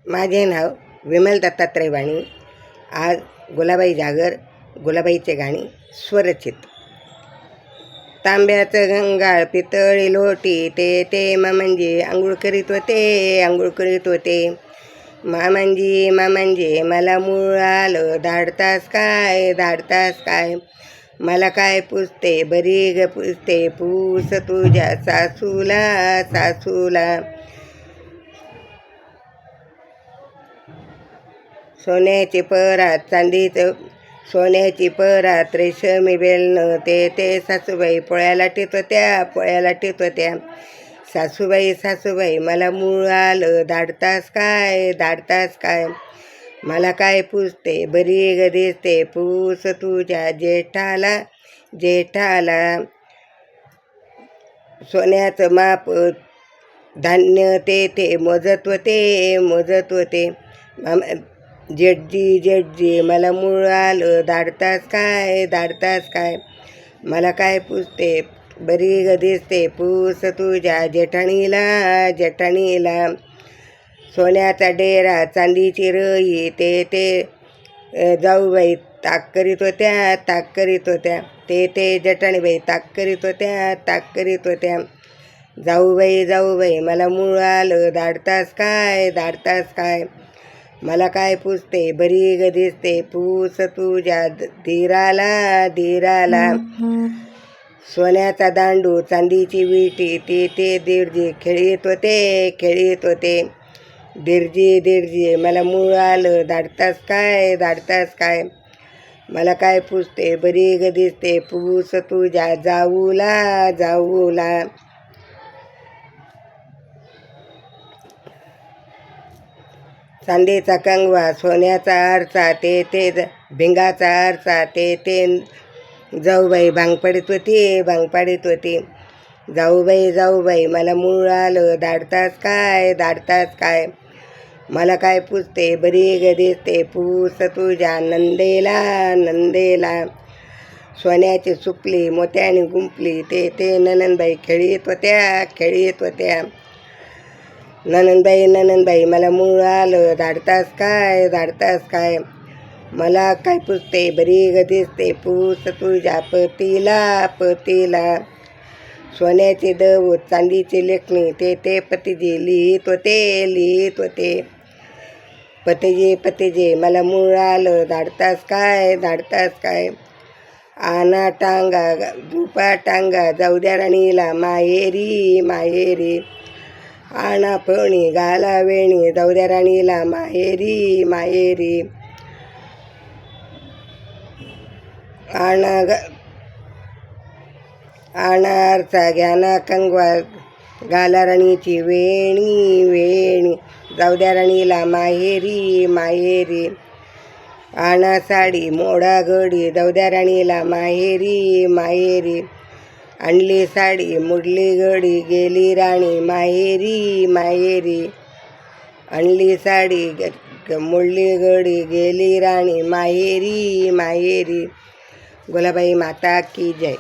माझे नाव विमल दत्तात्रय वाणी. आज गुलाबाई जागर गुलाबाईचे गाणी स्वरचित. तांब्याचं गंगाळ पितळी लोटी ते ते मामंजी आंघोळ करीत होते मामंजी मला मूळ आलं धाडतास काय मला काय पुसते बरी ग पुसते पूस तुझ्या सासूला सोन्याची परात चांदीचं सोन्याची परात रेशमी बेलणं ते सासूबाई पोळ्याला टीत होत्या सासूबाई मला मूळ आलं धाडतास काय मला काय पुसते बरी ग दिसते पूस तुझ्या जेठाला सोन्याचं माप धान्य ते मोजत होते जेठजी मला मूळ आलं धाडतास काय मला काय पुसते बरी ग दिसते पूस तुझ्या जेठाणीला सोन्याचा डेरा चांदीची रई ते जाऊबाई ताक करीत होत्या ते जेठाणीबाई ताक करीत होत्या जाऊबाई मला मूळ आलं धाडतास काय मला काय पुसते बरी ग दिसते पूस तुझ्या धीराला सोन्याचा दांडू चांदीची विटी ते दीडजी खेळीत होते दीडजी मला मूळ आलं धाडतास काय मला काय पुसते बरी ग दिसते पूस तुझ्या जाऊला चांदीचा कंगवा सोन्याचा आरसा ते भिंगाचा आरसा ते जाऊबाई भांग पाडीत होती जाऊबाई मला मूळ आलं धाडतास काय मला काय पुसते बरी ग दिसते पूस तुझ्या नंदेला सोन्याची सुपली मोत्याने गुंपली ते ननंदबाई खेळीत होत्या ननंदबाई मला मूळ आलं धाडतास काय मला काय पुसते बरी ग दिसते पूस तुझ्या पतीला सोन्याचे दौत चांदीची लेखणी ते पतीजी लिहित होते पतीजी मला मूळ आलं धाडतास काय आना टांगा झुपा टांगा जाऊ द्या राणीला माहेरी आणा फणी गाला वेणी जाऊ द्या राणीला माहेरी आणा आरसा घ्याना कंगवा गाला राणीची वेणी जाऊ द्या राणीला माहेरी आणा साडी मोडा घडी जाऊ द्या राणीला माहेरी आणली साडी मुडली घडी गेली राणी माहेरी आणली साडी मुडली घडी गेली राणी माहेरी गुलाबाई माता की जय.